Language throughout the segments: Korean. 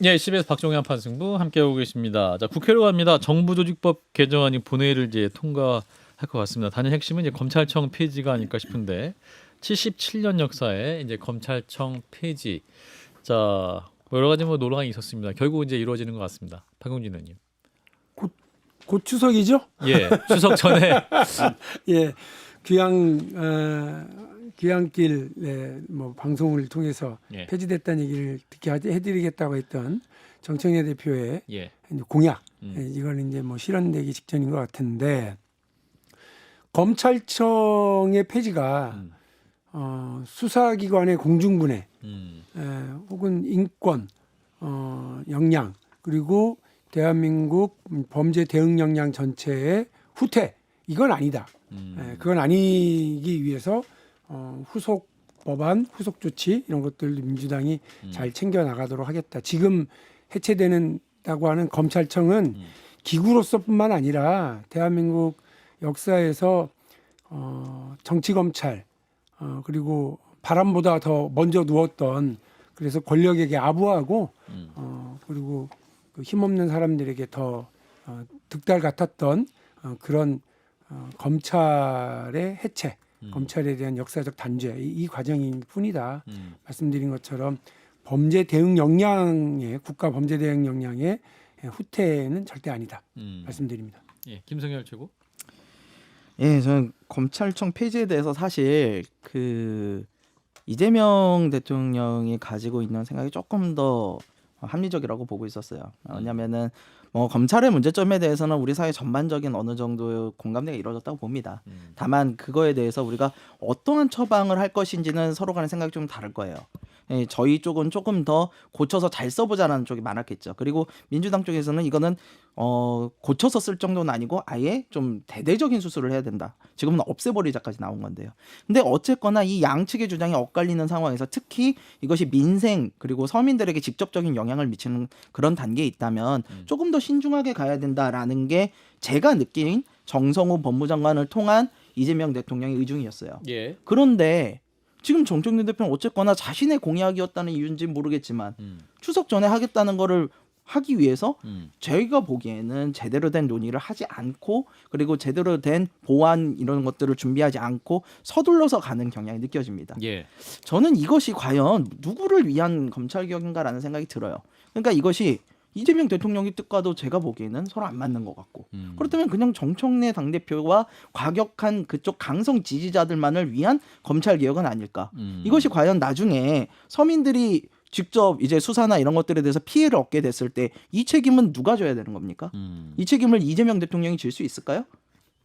예, CBS 박종현 판승부 함께하고 계십니다. 자, 국회로 갑니다. 정부조직법 개정안이 본회의를 이제 통과할 것 같습니다. 단연 핵심은 이제 검찰청 폐지가 아닐까 싶은데 77년 역사에 이제 검찰청 폐지. 자, 여러 가지 뭐 논란이 있었습니다. 결국 이제 이루어지는 것 같습니다. 박용진 의원님. 곧 추석이죠? 예, 추석 전에 예, 귀향길 뭐 방송을 통해서 예. 폐지됐다는 얘기를 듣게 해드리겠다고 했던 정청래 대표의 예, 공약, 이걸 이제 뭐 실현되기 직전인 것 같은데 검찰청의 폐지가 수사기관의 공중분해 혹은 인권 역량 그리고 대한민국 범죄 대응 역량 전체의 후퇴 이건 아니다. 그건 아니기 위해서 후속 법안, 후속 조치 이런 것들 민주당이 잘 챙겨 나가도록 하겠다. 지금 해체되는다고 하는 검찰청은 기구로서뿐만 아니라 대한민국 역사에서 정치 검찰 그리고 바람보다 더 먼저 누웠던 그래서 권력에게 아부하고 그리고 그 힘없는 사람들에게 더 득달 같았던 그런 검찰의 해체, 검찰에 대한 역사적 단죄 이 과정일 뿐이다. 말씀드린 것처럼 범죄 대응 역량의 국가 범죄 대응 역량의 후퇴는 절대 아니다. 말씀드립니다. 예, 김성열 최고. 예, 저는 검찰청 폐지에 대해서 사실 그 이재명 대통령이 가지고 있는 생각이 조금 더 합리적이라고 보고 있었어요. 왜냐하면은 뭐 검찰의 문제점에 대해서는 우리 사회 전반적인 어느 정도 공감대가 이루어졌다고 봅니다. 다만 그거에 대해서 우리가 어떠한 처방을 할 것인지는 서로 간의 생각이 좀 다를 거예요. 예, 저희 쪽은 조금 더 고쳐서 잘 써보자라는 쪽이 많았겠죠. 그리고 민주당 쪽에서는 이거는 고쳐서 쓸 정도는 아니고 아예 좀 대대적인 수술을 해야 된다. 지금은 없애버리자까지 나온 건데요. 근데 어쨌거나 이 양측의 주장이 엇갈리는 상황에서 특히 이것이 민생 그리고 서민들에게 직접적인 영향을 미치는 그런 단계에 있다면 조금 더 신중하게 가야 된다라는 게 제가 느낀 정성호 법무장관을 통한 이재명 대통령의 의중이었어요. 예. 그런데 지금 정청래 대표는 어쨌거나 자신의 공약이었다는 이유인지는 모르겠지만 추석 전에 하겠다는 거를 하기 위해서 저희가 보기에는 제대로 된 논의를 하지 않고 그리고 제대로 된 보완 이런 것들을 준비하지 않고 서둘러서 가는 경향이 느껴집니다. 예. 저는 이것이 과연 누구를 위한 검찰개혁인가라는 생각이 들어요. 그러니까 이것이 이재명 대통령의 뜻과도 제가 보기에는 서로 안 맞는 것 같고 그렇다면 그냥 정청래 당대표와 과격한 그쪽 강성 지지자들만을 위한 검찰개혁은 아닐까. 이것이 과연 나중에 서민들이 직접 이제 수사나 이런 것들에 대해서 피해를 얻게 됐을 때 이 책임은 누가 져야 되는 겁니까? 이 책임을 이재명 대통령이 질 수 있을까요?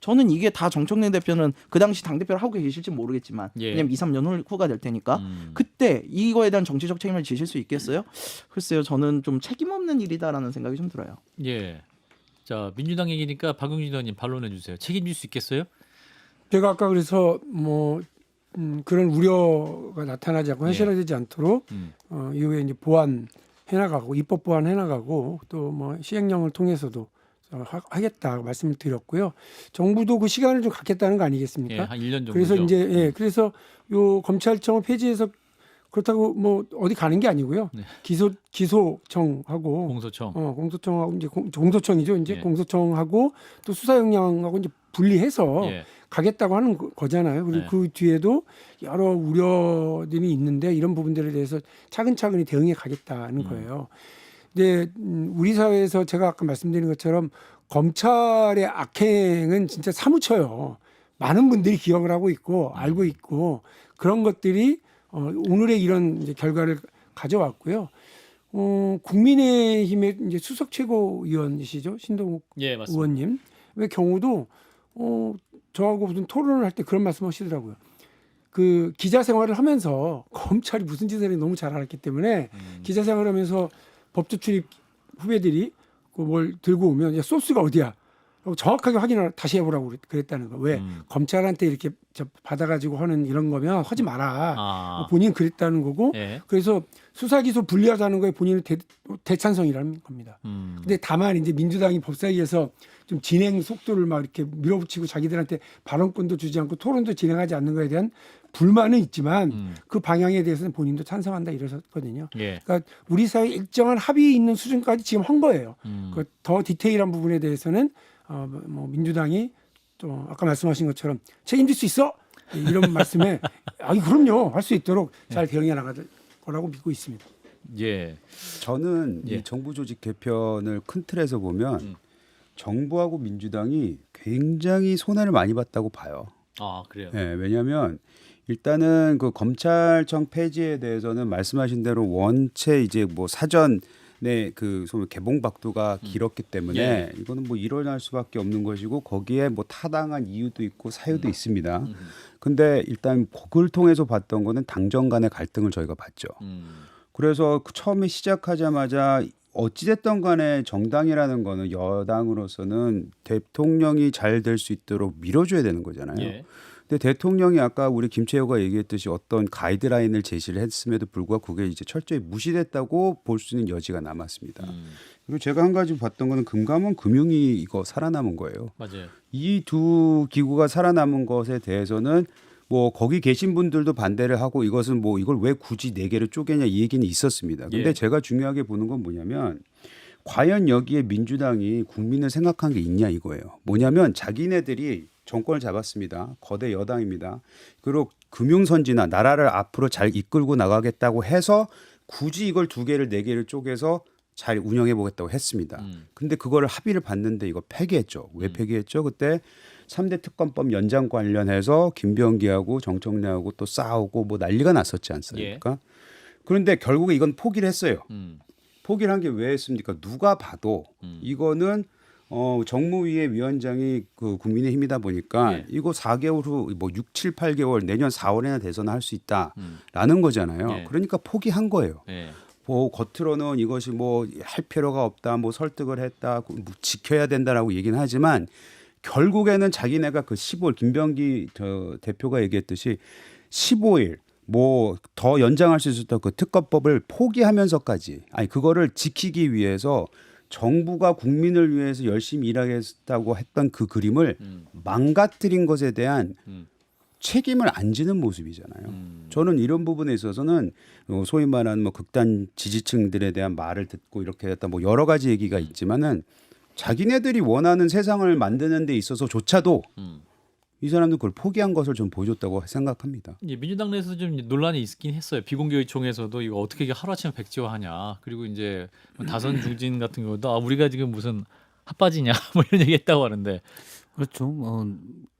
저는 이게 다 정청래 대표는 그 당시 당대표를 하고 계실지 모르겠지만 예. 왜냐면 2, 3년 후가 될 테니까 그때 이거에 대한 정치적 책임을 지실 수 있겠어요? 글쎄요. 저는 좀 책임 없는 일이다라는 생각이 좀 들어요. 예. 자, 민주당 얘기니까 박용진 의원님 반론해 주세요. 책임질 수 있겠어요? 제가 아까 그래서 뭐 그런 우려가 나타나지 않고 현실화되지 않도록 이후에 이제 보완해 나가고 입법 보완해 나가고 또 뭐 시행령을 통해서도 하겠다 말씀을 드렸고요. 정부도 그 시간을 좀 갖겠다는 거 아니겠습니까? 예, 한 1년 정도죠. 그래서 이제 그래서 요 검찰청을 폐지해서 그렇다고 뭐 어디 가는 게 아니고요. 네. 기소청하고 공소청. 공소청하고 이제 공소청이죠. 이제 예. 공소청하고 또 수사 역량하고 이제 분리해서 예. 가겠다고 하는 거잖아요. 그리고 네. 그 뒤에도 여러 우려들이 있는데 이런 부분들에 대해서 차근차근히 대응해 가겠다는 거예요. 근데 우리 사회에서 제가 아까 말씀드린 것처럼 검찰의 악행은 진짜 사무쳐요. 많은 분들이 기억을 하고 있고 알고 있고 그런 것들이 오늘의 이런 이제 결과를 가져왔고요. 국민의힘의 이제 수석 최고위원이시죠, 신동욱 예, 맞습니다. 의원님. 의 경우도 저하고 무슨 토론을 할 때 그런 말씀하시더라고요. 그 기자 생활을 하면서 검찰이 무슨 짓을 너무 잘 알았기 때문에 기자 생활하면서 법조 출입 후배들이 그 뭘 들고 오면 야, 소스가 어디야? 하고 정확하게 확인을 다시 해보라고 그랬다는 거. 왜 검찰한테 이렇게 받아가지고 하는 이런 거면 하지 마라. 아. 본인 그랬다는 거고. 예. 그래서 수사 기소 분리하자는 거에 본인은 대찬성이라는 겁니다. 근데 다만 이제 민주당이 법사위에서 좀 진행 속도를 막 이렇게 밀어붙이고 자기들한테 발언권도 주지 않고 토론도 진행하지 않는 거에 대한 불만은 있지만 그 방향에 대해서는 본인도 찬성한다 이러셨거든요. 예. 그러니까 우리 사회 일정한 합의 있는 수준까지 지금 한 거예요. 그 더 디테일한 부분에 대해서는 뭐 민주당이 또 아까 말씀하신 것처럼 책임질 수 있어 이런 말씀에 그럼요 할 수 있도록 잘 대응해 나갈 거라고 믿고 있습니다. 예. 저는 예. 이 정부 조직 개편을 큰 틀에서 보면 정부하고 민주당이 굉장히 손해를 많이 봤다고 봐요. 아 그래요. 예, 왜냐하면 일단은 그 검찰청 폐지에 대해서는 말씀하신 대로 원체 이제 뭐 사전에 그 소위 개봉박두가 길었기 때문에 예. 이거는 뭐 일어날 수밖에 없는 것이고 거기에 뭐 타당한 이유도 있고 사유도 있습니다. 근데 일단 그걸 통해서 봤던 거는 당정 간의 갈등을 저희가 봤죠. 그래서 처음에 시작하자마자 어찌됐든 간에 정당이라는 거는 여당으로서는 대통령이 잘 될 수 있도록 밀어줘야 되는 거잖아요. 예. 근데 대통령이 아까 우리 김채호가 얘기했듯이 어떤 가이드라인을 제시를 했음에도 불구하고 그게 이제 철저히 무시됐다고 볼 수 있는 여지가 남았습니다. 그리고 제가 한 가지 봤던 거는 금감원 금융이 이거 살아남은 거예요. 맞아요. 이 두 기구가 살아남은 것에 대해서는 뭐 거기 계신 분들도 반대를 하고 이것은 뭐 이걸 왜 굳이 네 개를 쪼개냐 이 얘기는 있었습니다. 근데 예. 제가 중요하게 보는 건 뭐냐면 과연 여기에 민주당이 국민을 생각한 게 있냐 이거예요. 뭐냐면 자기네들이 정권을 잡았습니다. 거대 여당입니다. 그리고 금융선진화 나라를 앞으로 잘 이끌고 나가겠다고 해서 굳이 이걸 두 개를 네 개를 쪼개서 잘 운영해 보겠다고 했습니다. 근데 그거를 합의를 봤는데 이거 폐기했죠. 왜 폐기했죠? 그때 3대 특검법 연장 관련해서 김병기하고 정청래하고 또 싸우고 뭐 난리가 났었지 않습니까? 그런데 결국에 이건 포기를 했어요. 포기를 한 게 왜 했습니까? 누가 봐도 이거는 정무위의 위원장이 그 국민의힘이다 보니까 예. 이거 4개월 후 뭐 6, 7, 8개월 내년 4월에나 대선을 할 수 있다라는 거잖아요. 예. 그러니까 포기한 거예요. 예. 뭐 겉으로는 이것이 뭐 할 필요가 없다, 뭐 설득을 했다, 뭐 지켜야 된다라고 얘기는 하지만 결국에는 자기네가 그 15일 김병기 대표가 얘기했듯이 15일 뭐 더 연장할 수 있었던 그 특검법을 포기하면서까지 그거를 지키기 위해서 정부가 국민을 위해서 열심히 일하겠다고 했던 그 그림을 망가뜨린 것에 대한 책임을 안 지는 모습이잖아요. 저는 이런 부분에 있어서는 소위 말하는 뭐 극단 지지층들에 대한 말을 듣고 이렇게 했다 뭐 여러 가지 얘기가 있지만은 자기네들이 원하는 세상을 만드는 데 있어서조차도 이 사람들 그걸 포기한 것을 좀 보여줬다고 생각합니다. 예, 민주당 내에서 좀 논란이 있긴 했어요. 비공개의총에서도 이거 어떻게 이게 하루아침에 백지화하냐. 그리고 이제 다선 중진 같은 경우도 우리가 지금 무슨 핫바지냐 뭐 이런 얘기했다고 하는데 그렇죠.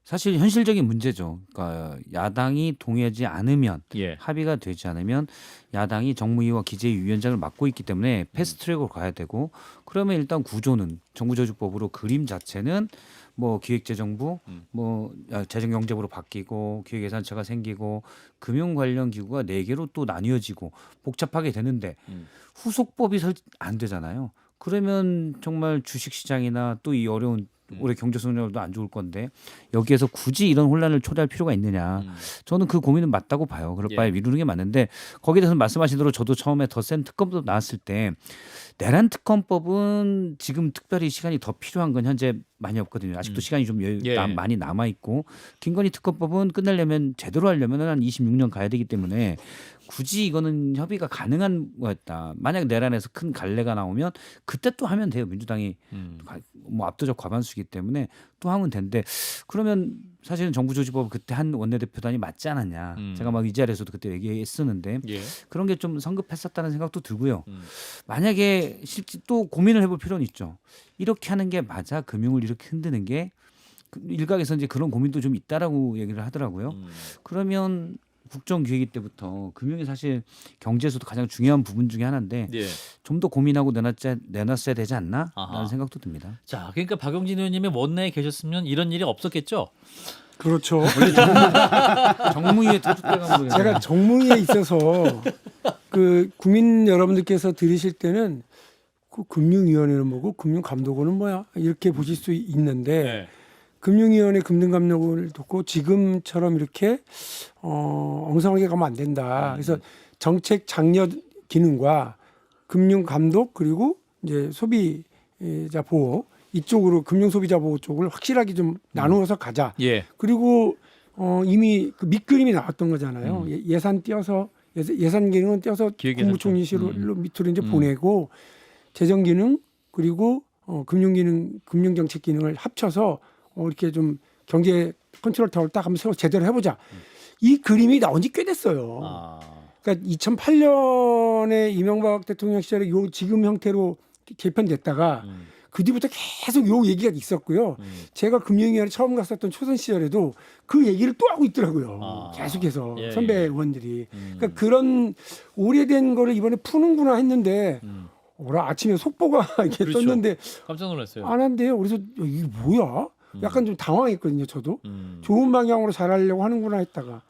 사실 현실적인 문제죠. 그러니까 야당이 동의하지 않으면 예. 합의가 되지 않으면 야당이 정무위와 기재위 위원장을 맡고 있기 때문에 패스트트랙으로 가야 되고 그러면 일단 구조는 정부조직법으로 그림 자체는 뭐 기획재정부 뭐 재정경제부로 바뀌고 기획예산처가 생기고 금융 관련 기구가 4개로 또 나뉘어지고 복잡하게 되는데 후속법이 안 되잖아요. 그러면 정말 주식시장이나 또 이 어려운 올해 경제 성장도 안 좋을 건데 여기에서 굳이 이런 혼란을 초래할 필요가 있느냐. 저는 그 고민은 맞다고 봐요. 그럴 바에 미루는 게 맞는데 거기에 대해서 말씀하신 대로 저도 처음에 더 센 특검도 나왔을 때 내란 특검법은 지금 특별히 시간이 더 필요한 건 현재 많이 없거든요. 아직도 시간이 좀 많이 남아 있고 김건희 특검법은 끝내려면 제대로 하려면 한 26년 가야 되기 때문에 굳이 이거는 협의가 가능한 거였다. 만약 내란에서 큰 갈래가 나오면 그때 또 하면 돼요. 민주당이 뭐 압도적 과반수이기 때문에 또 하면 되는데 그러면 사실은 정부조직법 그때 한 원내대표단이 맞지 않았냐. 제가 막 이 자리에서도 그때 얘기했었는데 예. 그런 게 좀 성급했었다는 생각도 들고요. 만약에 실제 또 고민을 해볼 필요는 있죠. 이렇게 하는 게 맞아? 금융을 이렇게 흔드는 게 일각에서 이제 그런 고민도 좀 있다라고 얘기를 하더라고요. 그러면 국정기획위 때부터 금융이 사실 경제에서도 가장 중요한 부분 중에 하나인데 예. 좀 더 고민하고 내놨어야 되지 않나? 아하. 라는 생각도 듭니다. 자, 그러니까 박용진 의원님이 원내에 계셨으면 이런 일이 없었겠죠? 그렇죠. 정무위에 투축대감으로 제가 정무위에 있어서 그 국민 여러분들께서 들으실 때는 그 금융위원회는 뭐고 금융감독원은 뭐야 이렇게 보실 수 있는데 네. 금융위원회 금융감독을 듣고 지금처럼 이렇게 엉성하게 가면 안 된다. 그래서 정책 장려 기능과 금융감독 그리고 이제 소비자 보호 이쪽으로 금융소비자 보호 쪽을 확실하게 좀 나누어서 가자. 예. 그리고 이미 그 밑그림이 나왔던 거잖아요. 예산 띄어서 예산 기능은 띄어서 국무총리실로 밑으로 이제 보내고 재정 기능 그리고 금융 기능, 금융 정책 기능을 합쳐서 이렇게 좀 경제 컨트롤 타워를 딱 한번 세워 제대로 해보자. 이 그림이 나온 지 꽤 됐어요. 아. 그러니까 2008년에 이명박 대통령 시절에 요 지금 형태로 개편됐다가 그 뒤부터 계속 요 얘기가 있었고요. 제가 금융위원회 처음 갔었던 초선 시절에도 그 얘기를 또 하고 있더라고요. 아. 계속해서 예, 선배 예. 의원들이. 그러니까 그런 오래된 거를 이번에 푸는구나 했는데 오라 아침에 속보가 이렇게 그렇죠. 떴는데 깜짝 놀랐어요. 안 한대요. 그래서 이게 뭐야? 약간 좀 당황했거든요. 저도 좋은 방향으로 잘하려고 하는구나 했다가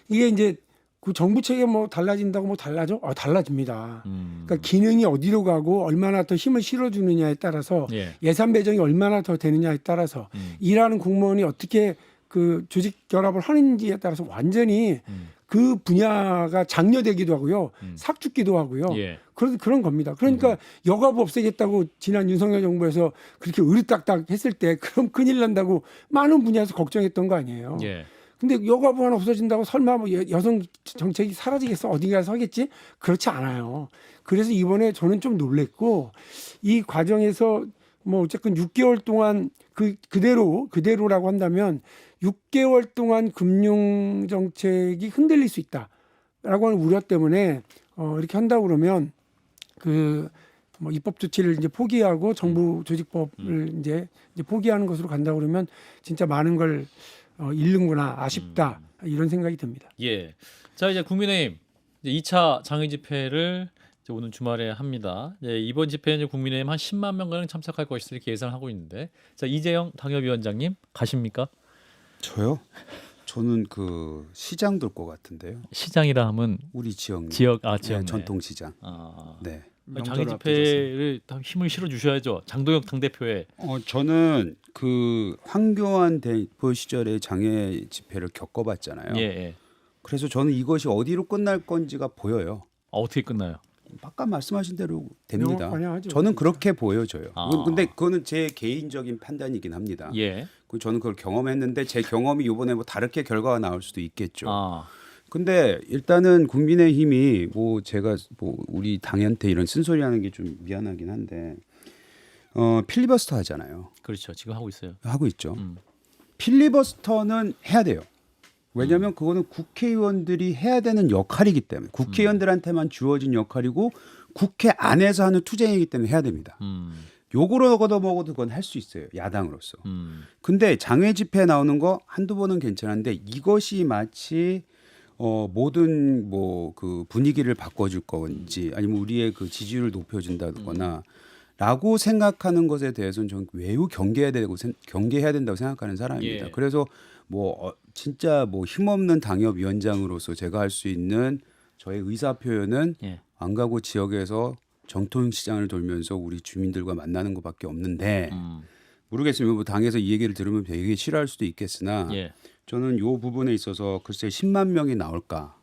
이게 이제 그 정부 체계 뭐 달라진다고 뭐 달라져? 달라집니다. 그러니까 기능이 어디로 가고 얼마나 더 힘을 실어주느냐에 따라서 예. 예산 배정이 얼마나 더 되느냐에 따라서 일하는 공무원이 어떻게 그 조직 결합을 하는지에 따라서 완전히 그 분야가 장려되기도 하고요, 삭죽기도 하고요. 예. 그런 겁니다. 그러니까 여가부 없애겠다고 지난 윤석열 정부에서 그렇게 으르딱딱 했을 때 그럼 큰일 난다고 많은 분야에서 걱정했던 거 아니에요. 예. 근데 여가부 하나 없어진다고 설마 뭐 여성 정책이 사라지겠어? 어디 가서 하겠지? 그렇지 않아요. 그래서 이번에 저는 좀 놀랬고 이 과정에서 뭐 어쨌든 6개월 동안 그대로라고 한다면 6개월 동안 금융 정책이 흔들릴 수 있다라고 하는 우려 때문에 이렇게 한다고 그러면 그 뭐 입법 조치를 이제 포기하고 정부 조직법을 이제 포기하는 것으로 간다고 그러면 진짜 많은 걸 잃는구나 아쉽다 이런 생각이 듭니다. 예. 자, 이제 국민의힘 이제 2차 장외 집회를 이제 오는 주말에 합니다. 이번 집회는 이제 국민의힘 한 10만 명 가량 참석할 것이다 이렇게 예상을 하고 있는데, 자 이재영 당협위원장님 가십니까? 저요? 저는 그 시장 돌 것 같은데요. 시장이라 하면 우리 지역 지역 네, 내. 전통시장. 아. 네. 장외 집회를 다 힘을 실어 주셔야죠. 장동혁 당대표에. 저는 그 황교안 대표 시절에 장애 집회를 겪어봤잖아요. 예, 예. 그래서 저는 이것이 어디로 끝날 건지가 보여요. 어떻게 끝나요? 아까 말씀하신 대로 됩니다. 명확하냐 하죠. 저는 그렇게 보여져요. 아. 근데 그거는 제 개인적인 판단이긴 합니다. 예. 저는 그걸 경험했는데 제 경험이 이번에 뭐 다르게 결과가 나올 수도 있겠죠. 아. 근데 일단은 국민의힘이 뭐 제가 뭐 우리 당한테 이런 쓴소리하는 게 좀 미안하긴 한데 필리버스터 하잖아요. 그렇죠. 지금 하고 있어요. 하고 있죠. 필리버스터는 해야 돼요. 왜냐하면 그거는 국회의원들이 해야 되는 역할이기 때문에 국회의원들한테만 주어진 역할이고 국회 안에서 하는 투쟁이기 때문에 해야 됩니다. 욕을 얻어먹어도 그건 할 수 있어요. 야당으로서. 근데 장외 집회에 나오는 거 한두 번은 괜찮은데 이것이 마치 모든 뭐 그 분위기를 바꿔줄 건지 아니면 우리의 그 지지율을 높여준다거나 라고 생각하는 것에 대해서는 저는 매우 경계해야 된다고 생각하는 사람입니다. 예. 그래서 뭐 진짜 뭐 힘없는 당협위원장으로서 제가 할 수 있는 저의 의사 표현은 예. 안 가고 지역에서 정통시장을 돌면서 우리 주민들과 만나는 것밖에 없는데 모르겠습니다. 뭐 당에서 이 얘기를 들으면 되게 싫어할 수도 있겠으나 예. 저는 이 부분에 있어서 글쎄 10만 명이 나올까?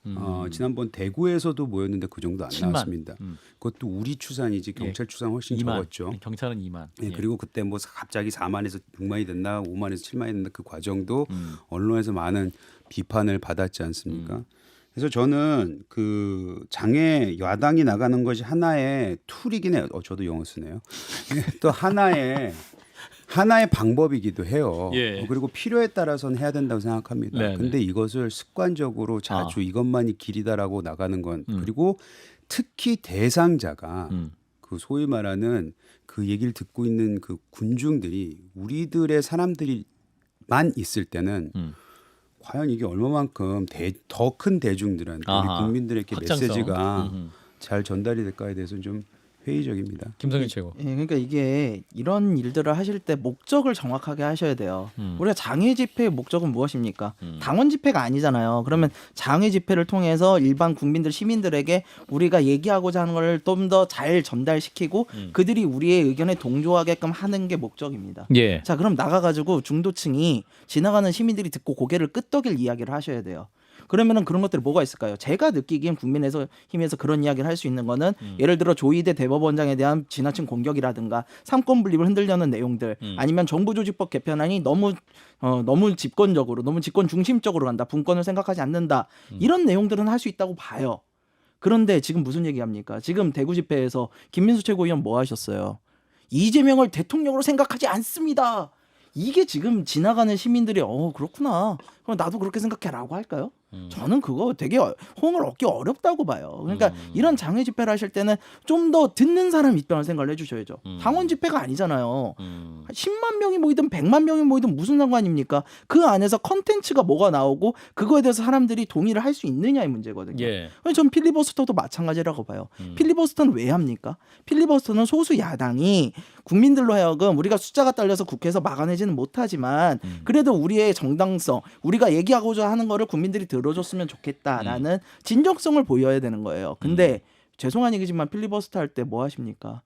지난번 대구에서도 모였는데 그 정도 안 10만. 나왔습니다. 그것도 우리 추산이지 경찰 추산 훨씬 2만. 적었죠. 경찰은 2만. 예, 그리고 그때 뭐 갑자기 4만에서 6만이 됐나 5만에서 7만이 됐나 그 과정도 언론에서 많은 비판을 받았지 않습니까? 그래서 저는 그 장애 야당이 나가는 것이 하나의 툴이긴 해요. 저도 영어 쓰네요. 또 하나의 방법이기도 해요. 예. 그리고 필요에 따라서는 해야 된다고 생각합니다. 네네. 근데 이것을 습관적으로 자주 이것만이 길이다라고 나가는 건 그리고 특히 대상자가 그 소위 말하는 그 얘기를 듣고 있는 그 군중들이 우리들의 사람들이만 있을 때는 과연 이게 얼마만큼 더 큰 대중들한테 우리 아하. 국민들에게 확장성. 메시지가 잘 전달이 될까에 대해서는 좀 회의적입니다. 김성일 최고. 예, 그러니까 이게 이런 일들을 하실 때 목적을 정확하게 하셔야 돼요. 우리가 장외 집회의 목적은 무엇입니까? 당원 집회가 아니잖아요. 그러면 장외 집회를 통해서 일반 국민들 시민들에게 우리가 얘기하고자 하는 걸 좀 더 잘 전달시키고 그들이 우리의 의견에 동조하게끔 하는 게 목적입니다. 예. 자, 그럼 나가가지고 중도층이 지나가는 시민들이 듣고 고개를 끄덕일 이야기를 하셔야 돼요. 그러면은 그런 것들이 뭐가 있을까요? 제가 느끼기엔 국민의힘에서 그런 이야기를 할 수 있는 거는 예를 들어 조희대 대법원장에 대한 지나친 공격이라든가 삼권 분립을 흔들려는 내용들 아니면 정부조직법 개편안이 너무 집권적으로 너무 집권 중심적으로 간다. 분권을 생각하지 않는다. 이런 내용들은 할 수 있다고 봐요. 그런데 지금 무슨 얘기합니까? 지금 대구 집회에서 김민수 최고위원 뭐 하셨어요? 이재명을 대통령으로 생각하지 않습니다. 이게 지금 지나가는 시민들이 그렇구나. 그럼 나도 그렇게 생각해라고 할까요? 저는 그거 되게 호응을 얻기 어렵다고 봐요. 그러니까 이런 장외 집회를 하실 때는 좀 더 듣는 사람 입장을 생각을 해주셔야죠. 당원 집회가 아니잖아요. 10만 명이 모이든 100만 명이 모이든 무슨 상관입니까? 그 안에서 컨텐츠가 뭐가 나오고 그거에 대해서 사람들이 동의를 할 수 있느냐의 문제거든요. 예. 전 필리버스터도 마찬가지라고 봐요. 필리버스터는 왜 합니까? 필리버스터는 소수 야당이 국민들로 하여금 우리가 숫자가 딸려서 국회에서 막아내지는 못하지만 그래도 우리의 정당성, 우리가 얘기하고자 하는 거를 국민들이 들어줬으면 좋겠다라는 진정성을 보여야 되는 거예요. 근데 죄송한 얘기지만 필리버스터 할 때 뭐 하십니까?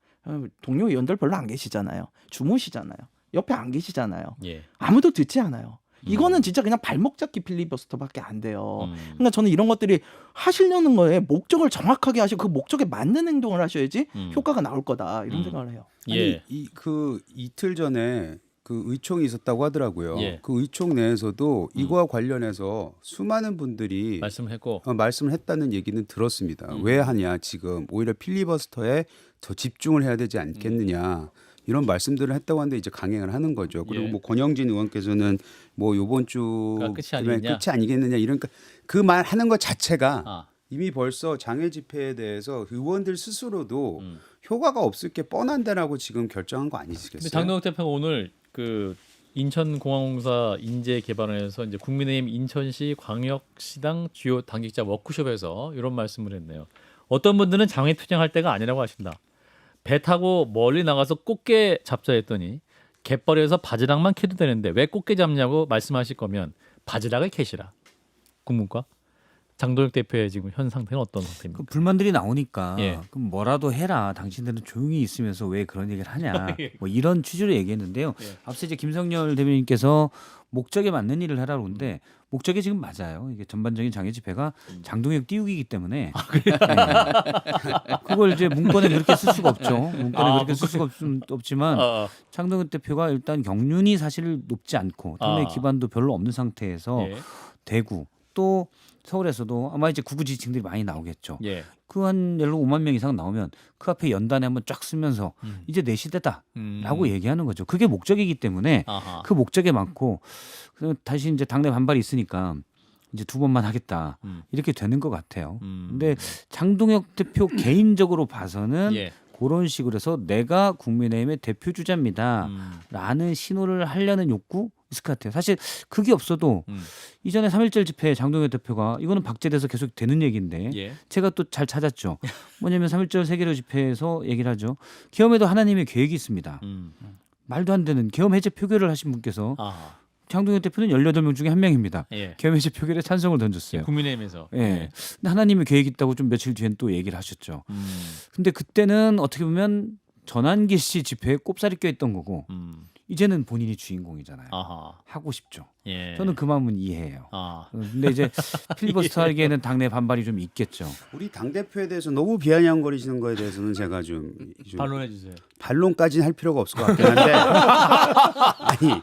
동료 의원들 별로 안 계시잖아요. 주무시잖아요. 옆에 안 계시잖아요. 예. 아무도 듣지 않아요. 이거는 진짜 그냥 발목 잡기 필리버스터밖에 안 돼요. 그러니까 저는 이런 것들이 하시려는 거에 목적을 정확하게 하시고 그 목적에 맞는 행동을 하셔야지 효과가 나올 거다 이런 생각을 해요. 예. 아니, 그 이틀 전에 그 의총이 있었다고 하더라고요. 예. 그 의총 내에서도 이거와 관련해서 수많은 분들이 말씀했고 말씀을 했다는 얘기는 들었습니다. 왜 하냐 지금 오히려 필리버스터에 더 집중을 해야 되지 않겠느냐. 이런 말씀들을 했다고 하는데 이제 강행을 하는 거죠. 그리고 예. 뭐 권영진 의원께서는 뭐 요번 주 끝이 아니겠냐? 끝이 아니겠느냐 이러니까 그 말 하는 것 자체가 아. 이미 벌써 장외 집회에 대해서 의원들 스스로도 효과가 없을 게 뻔한데라고 지금 결정한 거 아니시겠어요? 근데 장동혁 대표가 오늘 그 인천공항공사 인재 개발원에서 이제 국민의힘 인천시 광역시당 주요 당직자 워크숍에서 이런 말씀을 했네요. 어떤 분들은 장외 투쟁할 때가 아니라고 하신다. 배 타고 멀리 나가서 꽃게 잡자 했더니 갯벌에서 바지락만 캐도 되는데 왜 꽃게 잡냐고 말씀하실 거면 바지락을 캐시라. 국문과 장동혁 대표의 지금 현 상태는 어떤 상태입니까? 그 불만들이 나오니까 예. 그럼 뭐라도 해라. 당신들은 조용히 있으면서 왜 그런 얘기를 하냐. 예. 뭐 이런 취지로 얘기했는데요. 예. 앞서 이제 김성열 대변인께서 목적에 맞는 일을 하라고 그러는데 목적이 지금 맞아요. 이게 전반적인 장애 집회가 장동혁 띄우기이기 때문에 그걸 이제 문건에 그렇게 쓸 수가 없죠. 문건에 그렇게 쓸 수가 없지만 장동혁 대표가 일단 경륜이 사실 높지 않고 당내 기반도 별로 없는 상태에서 예. 대구 또 서울에서도 아마 이제 구구 지층들이 많이 나오겠죠. 예. 그 한 예를 5만 명 이상 나오면 그 앞에 연단에 한번 쫙 쓰면서 이제 내 시대다라고 얘기하는 거죠. 그게 목적이기 때문에 아하. 그 목적에 맞고 다시 이제 당내 반발이 있으니까 이제 두 번만 하겠다 이렇게 되는 것 같아요. 근데 장동혁 대표 개인적으로 봐서는 예. 그런 식으로 해서 내가 국민의힘의 대표 주자입니다라는 신호를 하려는 욕구 있을 것 같아요. 사실 그게 없어도 이전에 3.1절 집회 장동혁 대표가 이거는 박제돼서 계속 되는 얘기인데 예. 제가 또 잘 찾았죠. 뭐냐면 3.1절 세계로 집회에서 얘기를 하죠. 계엄에도 하나님의 계획이 있습니다. 말도 안 되는 계엄 해제 표결을 하신 분께서 아하. 장동혁 대표는 18명 중에 한 명입니다. 예. 계엄 해제 표결에 찬성을 던졌어요. 국민의힘에서. 예. 근데 하나님의 계획이 있다고 좀 며칠 뒤엔 또 얘기를 하셨죠. 근데 그때는 어떻게 보면 전환기 씨 집회에 꼽살이 껴있던 거고 이제는 본인이 주인공이잖아요. 아하. 하고 싶죠. 예. 저는 그 마음은 이해해요. 아. 근데 이제 필리버스터 하기에는 당내 반발이 좀 있겠죠. 우리 당 대표에 대해서 너무 비아냥거리시는 거에 대해서는 제가 좀 반론해 주세요. 반론까지는 할 필요가 없을 것 같긴 한데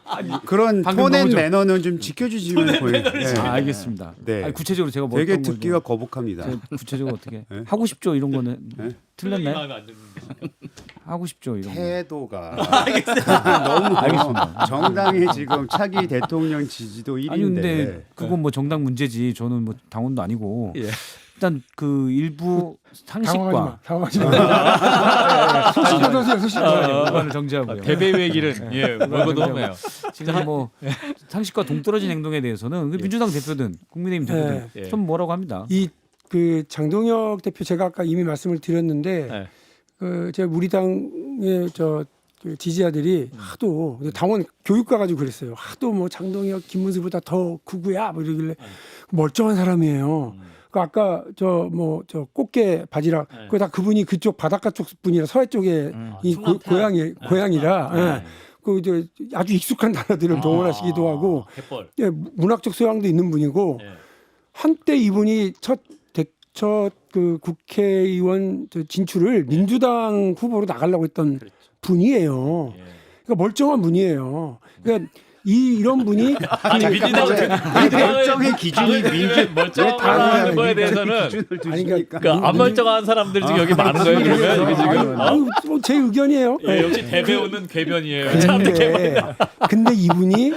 아니 그런 방금 톤앤 너무 좀- 매너는 좀 지켜주시면 보여요. 네. 아, 알겠습니다. 네. 아니, 구체적으로 제가 뭐 되게 어떤 걸 듣기가 좀- 거북합니다. 제가 구체적으로 어떻게 네? 하고 싶죠 이런 거는 네? 틀렸나요? 마음에 안 드는데. 하고 싶죠 이런 거. 태도가 너무 알겠습니다. 정당이 지금 차기 대통령 지지도 1위인데 아니 근데 그건 뭐 정당 문제지. 저는 뭐 당원도 아니고 예. 일단 그 일부 상식과 당황하지 마. 소신껏 하세요. 소신껏. 무관을 정지하고요. 대배의 길은 예, 멀고도 험해요. 지금 뭐 상식과 동떨어진 행동에 대해서는 그 민주당 대표든 국민의힘 대표든 예. 좀 뭐라고 합니다. 이 그 장동혁 대표 제가 아까 이미 말씀을 드렸는데 예. 그 제가 우리 당의 그 지지자들이 하도 당원 교육 가가지고 그랬어요. 하도 뭐 장동혁 김문수보다 더 구구야 뭐 이러길래 멀쩡한 사람이에요. 그 아까 저 꽃게 바지락 네. 그거 다 그분이 그쪽 바닷가 쪽 분이라 서해 쪽에 이 충남 고향이라 네. 예. 그 이제 아주 익숙한 단어들을 동원하시기도 하고 갯벌. 예, 문학적 소양도 있는 분이고 예. 한때 이분이 첫 그 국회의원 진출을 민주당 후보로 나가려고 했던 분이에요. 예. 그러니까 멀쩡한 분이에요. 그러니까 이런 분이 결정의 기준이 멀쩡한 거에 대해서는 기준을 아니, 두시니까 그러니까 안 멀쩡한 사람들 지금 여기 많은 거예요. 그러면 이게 지금 아유, 제 의견이에요. 예, 역시 대배우는 궤변이에요. 근데 이분이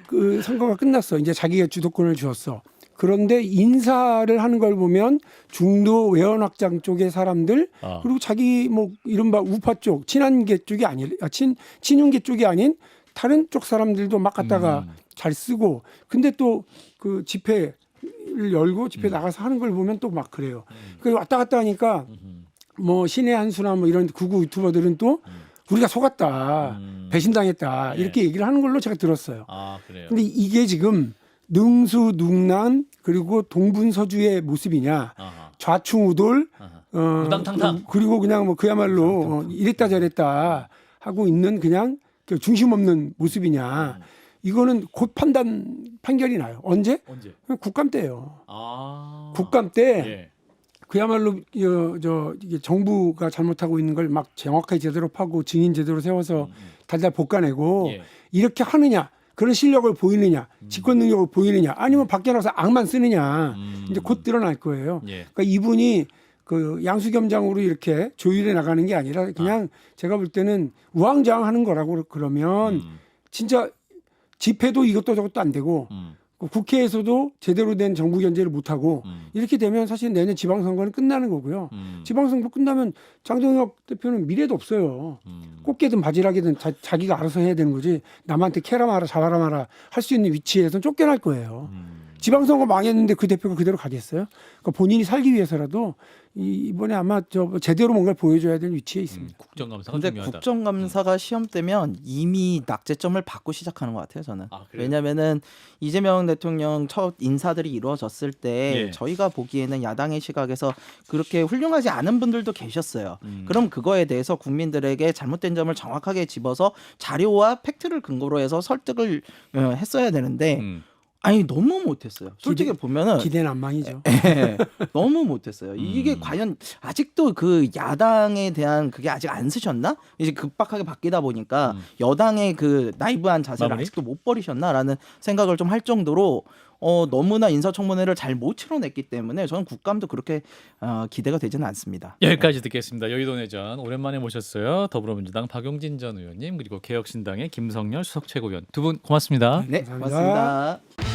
그 선거가 끝났어. 이제 자기가 주도권을 주었어. 그런데 인사를 하는 걸 보면 중도 외연 확장 쪽의 사람들 아. 그리고 자기 뭐 이른바 우파 쪽 친한계 쪽이 친윤계 쪽이 아닌 다른 쪽 사람들도 막 갖다가 잘 쓰고 근데 또 그 집회를 열고 집회 나가서 하는 걸 보면 또 막 그래요. 그 왔다 갔다 하니까 뭐 신의 한수나 뭐 이런 구구 유튜버들은 또 우리가 속았다, 배신당했다 이렇게 얘기를 하는 걸로 제가 들었어요. 아 그래요. 근데 이게 지금 능수능란 그리고 동분서주의 모습이냐 아하. 좌충우돌 아하. 우당탕탕. 그리고 그냥 뭐 그야말로 이랬다 저랬다 하고 있는 그냥 그 중심 없는 모습이냐 이거는 곧 판결이 나요. 언제? 언제? 국감 때예요. 아. 국감 때 예. 그야말로 이게 정부가 잘못하고 있는 걸 막 정확하게 제대로 파고 증인 제대로 세워서 달달 볶아내고 예. 이렇게 하느냐 그런 실력을 보이느냐 집권 능력을 보이느냐 아니면 밖에 나가서 악만 쓰느냐 이제 곧 드러날 거예요. 예. 그러니까 이분이 그 양수겸장으로 이렇게 조율해 나가는 게 아니라 그냥 제가 볼 때는 우왕좌왕하는 거라고 그러면 진짜 집회도 이것도 저것도 안 되고 그 국회에서도 제대로 된 정부 견제를 못 하고 이렇게 되면 사실 내년 지방선거는 끝나는 거고요. 지방선거 끝나면 장동혁 대표는 미래도 없어요. 꽃게든 바지락이든 자기가 알아서 해야 되는 거지 남한테 캐라 마라 잡아라 마라 할 수 있는 위치에서는 쫓겨날 거예요. 지방선거 망했는데 그 대표가 그대로 가겠어요? 그러니까 본인이 살기 위해서라도 이번에 아마 제대로 뭔가를 보여줘야 될 위치에 있습니다. 국정감사가 근데 중요하다. 국정감사가 시험 때면 이미 낙제점을 받고 시작하는 것 같아요. 저는. 아, 그래요? 왜냐하면은 이재명 대통령 첫 인사들이 이루어졌을 때 예. 저희가 보기에는 야당의 시각에서 그렇게 훌륭하지 않은 분들도 계셨어요. 그럼 그거에 대해서 국민들에게 잘못된 점을 정확하게 집어서 자료와 팩트를 근거로 해서 설득을 했어야 되는데 아니 너무 못했어요. 솔직히 보면은 기대난망이죠. 네, 너무 못했어요. 이게 과연 아직도 그 야당에 대한 그게 아직 안 쓰셨나? 이제 급박하게 바뀌다 보니까 여당의 그 나이브한 자세를 마무리? 아직도 못 버리셨나라는 생각을 좀 할 정도로 너무나 인사청문회를 잘 못 치러냈기 때문에 저는 국감도 그렇게 기대가 되지는 않습니다. 여기까지 듣겠습니다. 여의도 내전 오랜만에 모셨어요. 더불어민주당 박용진 전 의원님 그리고 개혁신당의 김성열 수석 최고위원 두 분 고맙습니다. 네, 감사합니다. 고맙습니다.